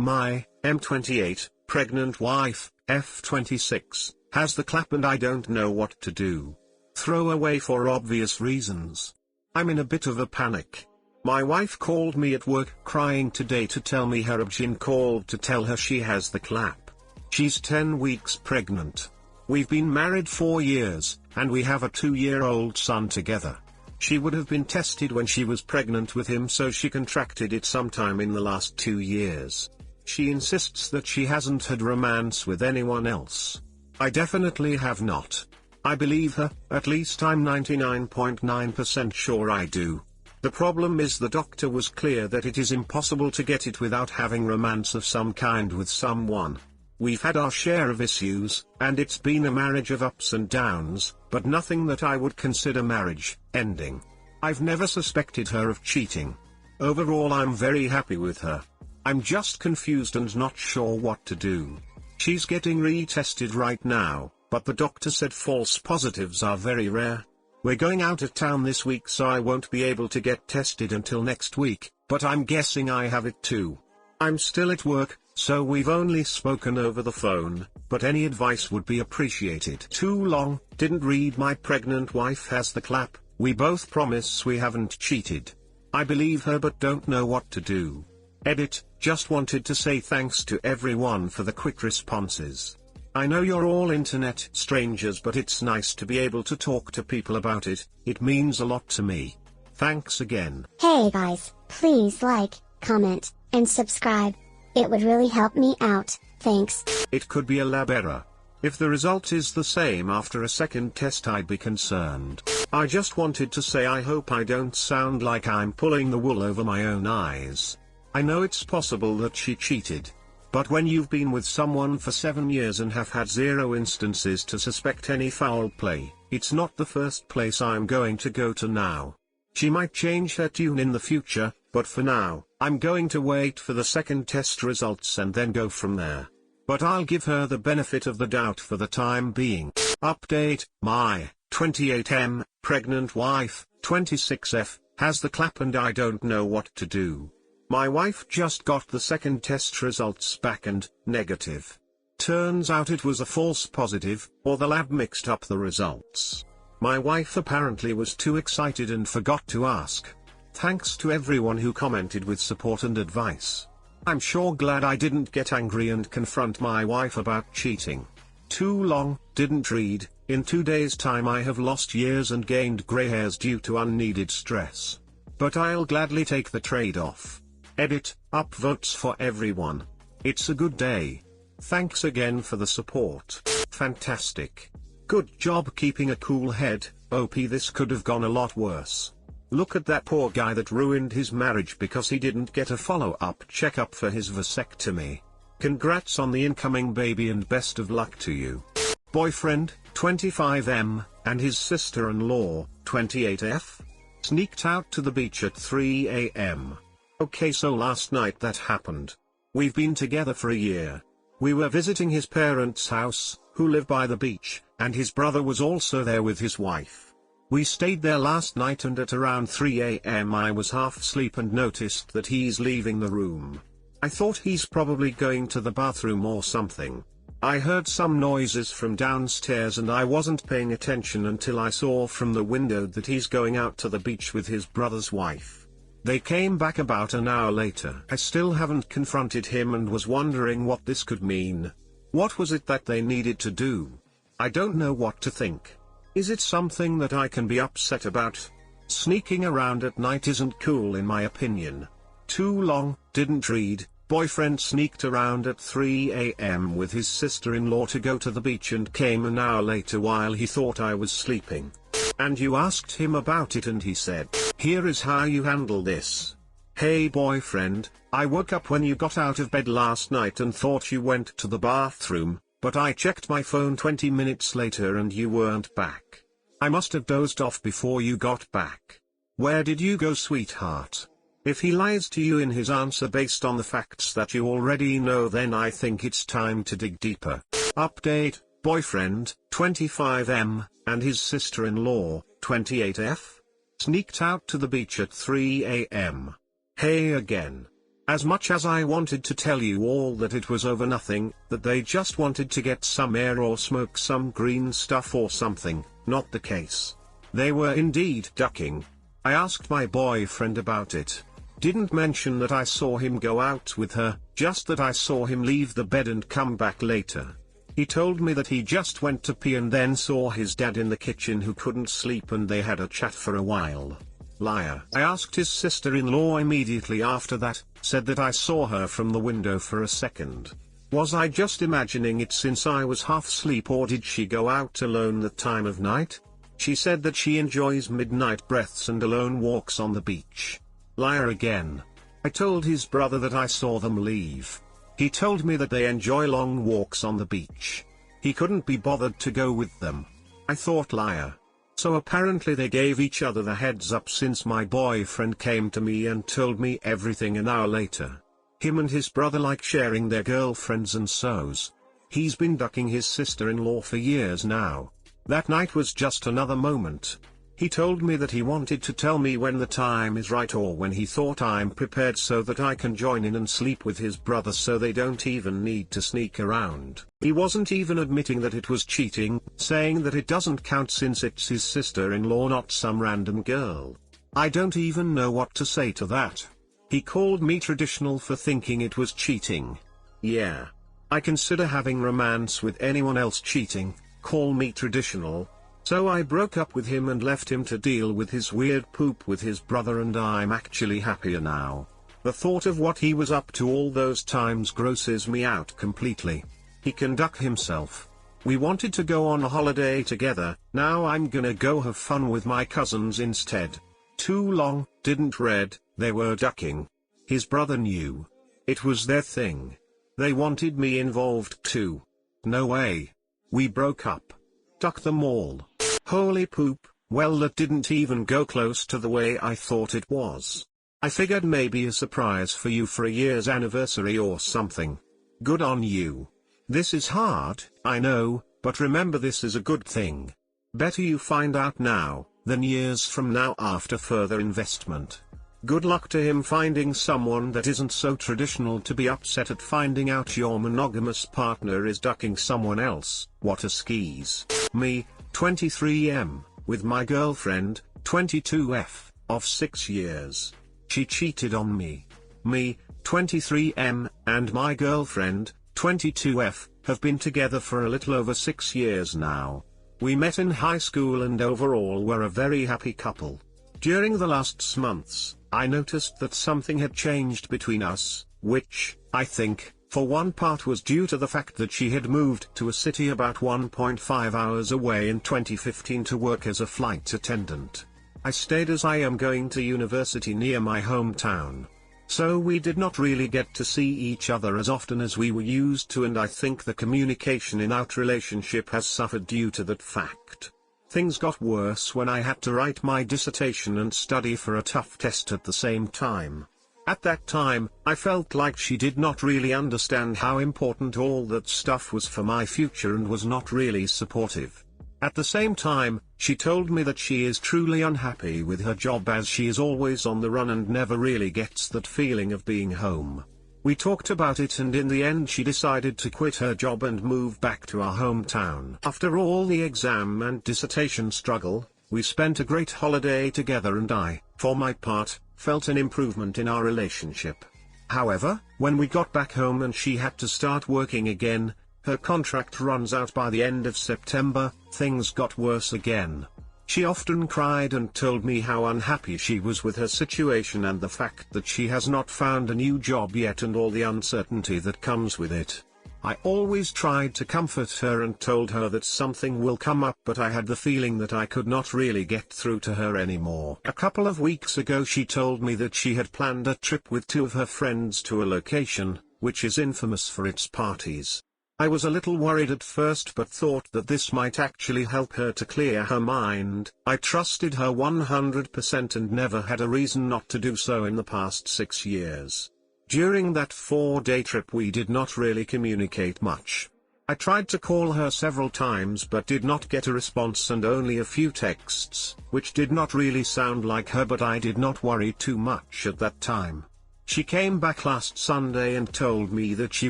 My M28, pregnant wife, F26, has the clap and I don't know what to do. Throw away for obvious reasons. I'm in a bit of a panic. My wife called me at work crying today to tell me her OB/GYN called to tell her she has the clap. She's 10 weeks pregnant. We've been married 4 years, and we have a 2-year-old son together. She would have been tested when she was pregnant with him, so she contracted it sometime in the last 2 years. She insists that she hasn't had romance with anyone else. I definitely have not. I believe her, at least I'm 99.9% sure I do. The problem is the doctor was clear that it is impossible to get it without having romance of some kind with someone. We've had our share of issues, and it's been a marriage of ups and downs, but nothing that I would consider marriage ending. I've never suspected her of cheating. Overall, I'm very happy with her. I'm just confused and not sure what to do. She's getting retested right now, but the doctor said false positives are very rare. We're going out of town this week, so I won't be able to get tested until next week, but I'm guessing I have it too. I'm still at work, so we've only spoken over the phone, but any advice would be appreciated. Too long, didn't read. My pregnant wife has the clap. We both promise we haven't cheated. I believe her but don't know what to do. Edit, just wanted to say thanks to everyone for the quick responses. I know you're all internet strangers, but it's nice to be able to talk to people about it. It means a lot to me. Thanks again. Hey guys, please like, comment, and subscribe. It would really help me out, thanks. It could be a lab error. If the result is the same after a second test, I'd be concerned. I just wanted to say I hope I don't sound like I'm pulling the wool over my own eyes. I know it's possible that she cheated. But when you've been with someone for 7 years and have had 0 instances to suspect any foul play, it's not the first place I'm going to go to now. She might change her tune in the future, but for now, I'm going to wait for the second test results and then go from there. But I'll give her the benefit of the doubt for the time being. Update, my 28M, pregnant wife, 26F, has the clap and I don't know what to do. My wife just got the second test results back and negative. Turns out it was a false positive, or the lab mixed up the results. My wife apparently was too excited and forgot to ask. Thanks to everyone who commented with support and advice. I'm sure glad I didn't get angry and confront my wife about cheating. Too long, didn't read. In 2 days' time I have lost years and gained grey hairs due to unneeded stress. But I'll gladly take the trade-off. Edit, upvotes for everyone. It's a good day. Thanks again for the support. Fantastic. Good job keeping a cool head. OP, this could have gone a lot worse. Look at that poor guy that ruined his marriage because he didn't get a follow-up checkup for his vasectomy. Congrats on the incoming baby and best of luck to you. Boyfriend, 25M, and his sister-in-law, 28F, sneaked out to the beach at 3 AM. Okay, so last night that happened. We've been together for a year. We were visiting his parents' house, who live by the beach, and his brother was also there with his wife. We stayed there last night and at around 3 AM I was half asleep and noticed that he's leaving the room. I thought he's probably going to the bathroom or something. I heard some noises from downstairs and I wasn't paying attention until I saw from the window that he's going out to the beach with his brother's wife. They came back about an hour later. I still haven't confronted him and was wondering what this could mean. What was it that they needed to do? I don't know what to think. Is it something that I can be upset about? Sneaking around at night isn't cool in my opinion. Too long, didn't read. Boyfriend sneaked around at 3 AM with his sister-in-law to go to the beach and came an hour later while he thought I was sleeping. And you asked him about it and he said, "Here is how you handle this." Hey boyfriend, I woke up when you got out of bed last night and thought you went to the bathroom, but I checked my phone 20 minutes later and you weren't back. I must have dozed off before you got back. Where did you go, sweetheart? If he lies to you in his answer based on the facts that you already know, then I think it's time to dig deeper. Update, boyfriend, 25M, and his sister-in-law, 28F, sneaked out to the beach at 3 AM. Hey again. As much as I wanted to tell you all that it was over nothing, that they just wanted to get some air or smoke some green stuff or something, not the case. They were indeed ducking. I asked my boyfriend about it. Didn't mention that I saw him go out with her, just that I saw him leave the bed and come back later. He told me that he just went to pee and then saw his dad in the kitchen who couldn't sleep and they had a chat for a while. Liar. I asked his sister-in-law immediately after that, said that I saw her from the window for a second. Was I just imagining it since I was half asleep, or did she go out alone that time of night? She said that she enjoys midnight breaths and alone walks on the beach. Liar again. I told his brother that I saw them leave. He told me that they enjoy long walks on the beach. He couldn't be bothered to go with them. I thought liar. So apparently they gave each other the heads up since my boyfriend came to me and told me everything an hour later. Him and his brother like sharing their girlfriends and so's. He's been ducking his sister-in-law for years now. That night was just another moment. He told me that he wanted to tell me when the time is right or when he thought I'm prepared so that I can join in and sleep with his brother so they don't even need to sneak around. He wasn't even admitting that it was cheating, saying that it doesn't count since it's his sister-in-law, not some random girl. I don't even know what to say to that. He called me traditional for thinking it was cheating. Yeah. I consider having romance with anyone else cheating. Call me traditional. So I broke up with him and left him to deal with his weird poop with his brother, and I'm actually happier now. The thought of what he was up to all those times grosses me out completely. He can duck himself. We wanted to go on a holiday together, now I'm gonna go have fun with my cousins instead. Too long, didn't read, they were ducking. His brother knew. It was their thing. They wanted me involved too. No way. We broke up. Duck them all. Holy poop, well that didn't even go close to the way I thought it was. I figured maybe a surprise for you for a year's anniversary or something. Good on you. This is hard, I know, but remember this is a good thing. Better you find out now, than years from now after further investment. Good luck to him finding someone that isn't so traditional to be upset at finding out your monogamous partner is ducking someone else. What a skis. Me, 23M, with my girlfriend, 22F, of 6 years. She cheated on me. Me, 23M, and my girlfriend, 22F, have been together for a little over 6 years now. We met in high school and overall were a very happy couple. During the last months, I noticed that something had changed between us, which, I think, for one part was due to the fact that she had moved to a city about 1.5 hours away in 2015 to work as a flight attendant. I stayed as I am going to university near my hometown. So we did not really get to see each other as often as we were used to, and I think the communication in our relationship has suffered due to that fact. Things got worse when I had to write my dissertation and study for a tough test at the same time. At that time, I felt like she did not really understand how important all that stuff was for my future and was not really supportive. At the same time, she told me that she is truly unhappy with her job as she is always on the run and never really gets that feeling of being home. We talked about it and in the end she decided to quit her job and move back to our hometown. After all the exam and dissertation struggle, we spent a great holiday together and I, for my part, felt an improvement in our relationship. However, when we got back home and she had to start working again, her contract runs out by the end of September, things got worse again. She often cried and told me how unhappy she was with her situation and the fact that she has not found a new job yet and all the uncertainty that comes with it. I always tried to comfort her and told her that something will come up, but I had the feeling that I could not really get through to her anymore. A couple of weeks ago she told me that she had planned a trip with 2 of her friends to a location, which is infamous for its parties. I was a little worried at first but thought that this might actually help her to clear her mind. I trusted her 100% and never had a reason not to do so in the past 6 years. During that 4-day trip we did not really communicate much. I tried to call her several times but did not get a response and only a few texts, which did not really sound like her, but I did not worry too much at that time. She came back last Sunday and told me that she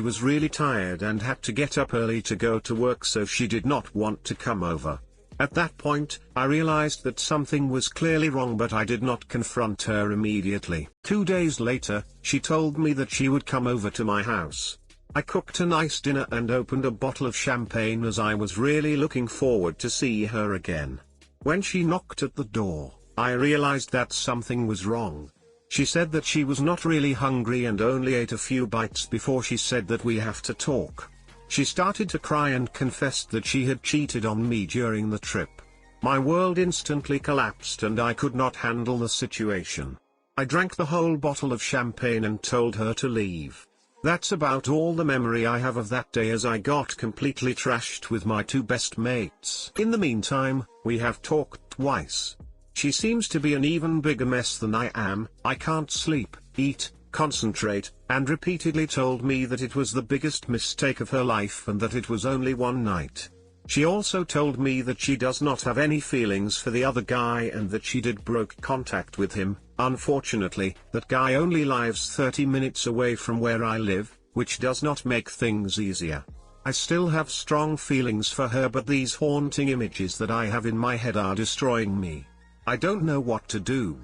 was really tired and had to get up early to go to work, so she did not want to come over. At that point, I realized that something was clearly wrong, but I did not confront her immediately. 2 days later, she told me that she would come over to my house. I cooked a nice dinner and opened a bottle of champagne as I was really looking forward to see her again. When she knocked at the door, I realized that something was wrong. She said that she was not really hungry and only ate a few bites before she said that we have to talk. She started to cry and confessed that she had cheated on me during the trip. My world instantly collapsed and I could not handle the situation. I drank the whole bottle of champagne and told her to leave. That's about all the memory I have of that day, as I got completely trashed with my 2 best mates. In the meantime, we have talked twice. She seems to be an even bigger mess than I am. I can't sleep, eat, concentrate, and repeatedly told me that it was the biggest mistake of her life and that it was only one night. She also told me that she does not have any feelings for the other guy and that she did broke contact with him. Unfortunately, that guy only lives 30 minutes away from where I live, which does not make things easier. I still have strong feelings for her, but these haunting images that I have in my head are destroying me. I don't know what to do.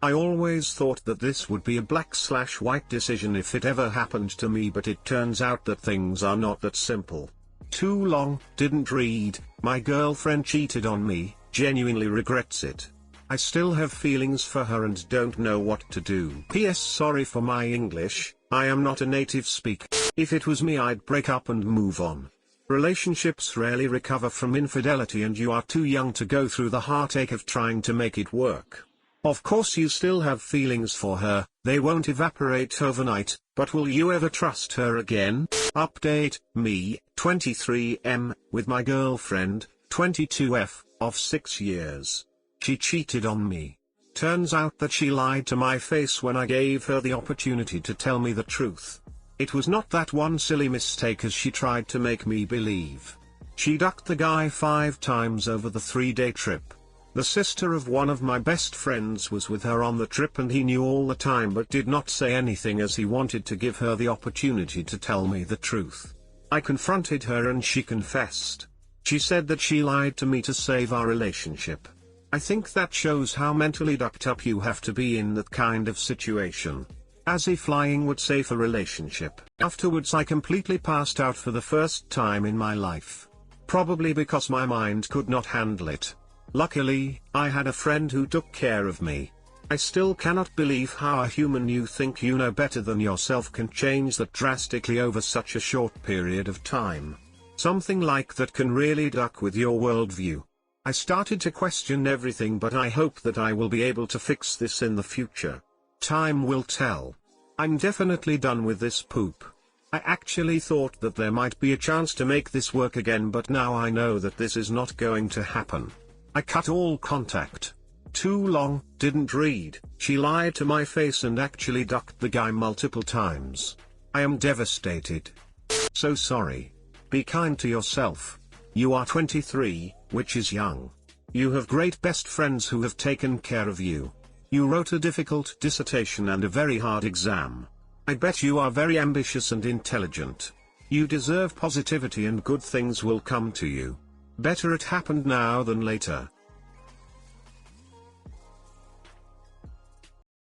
I always thought that this would be a black/white decision if it ever happened to me, but it turns out that things are not that simple. Too long, didn't read. My girlfriend cheated on me, genuinely regrets it. I still have feelings for her and don't know what to do. P.S. Sorry for my English, I am not a native speaker. If it was me, I'd break up and move on. Relationships rarely recover from infidelity and you are too young to go through the heartache of trying to make it work. Of course you still have feelings for her, they won't evaporate overnight, but will you ever trust her again? Update, me, 23M, with my girlfriend, 22F, of 6 years. She cheated on me. Turns out that she lied to my face when I gave her the opportunity to tell me the truth. It was not that one silly mistake as she tried to make me believe. She ducked the guy 5 times over the 3-day trip. The sister of one of my best friends was with her on the trip and he knew all the time but did not say anything as he wanted to give her the opportunity to tell me the truth. I confronted her and she confessed. She said that she lied to me to save our relationship. I think that shows how mentally ducked up you have to be in that kind of situation. As if lying would save a relationship. Afterwards I completely passed out for the first time in my life. Probably because my mind could not handle it. Luckily, I had a friend who took care of me. I still cannot believe how a human you think you know better than yourself can change that drastically over such a short period of time. Something like that can really duck with your worldview. I started to question everything, but I hope that I will be able to fix this in the future. Time will tell. I'm definitely done with this poop. I actually thought that there might be a chance to make this work again, but now I know that this is not going to happen. I cut all contact. Too long, didn't read. She lied to my face and actually ducked the guy multiple times. I am devastated. So sorry. Be kind to yourself. You are 23, which is young. You have great best friends who have taken care of you. You wrote a difficult dissertation and a very hard exam. I bet you are very ambitious and intelligent. You deserve positivity and good things will come to you. Better it happened now than later.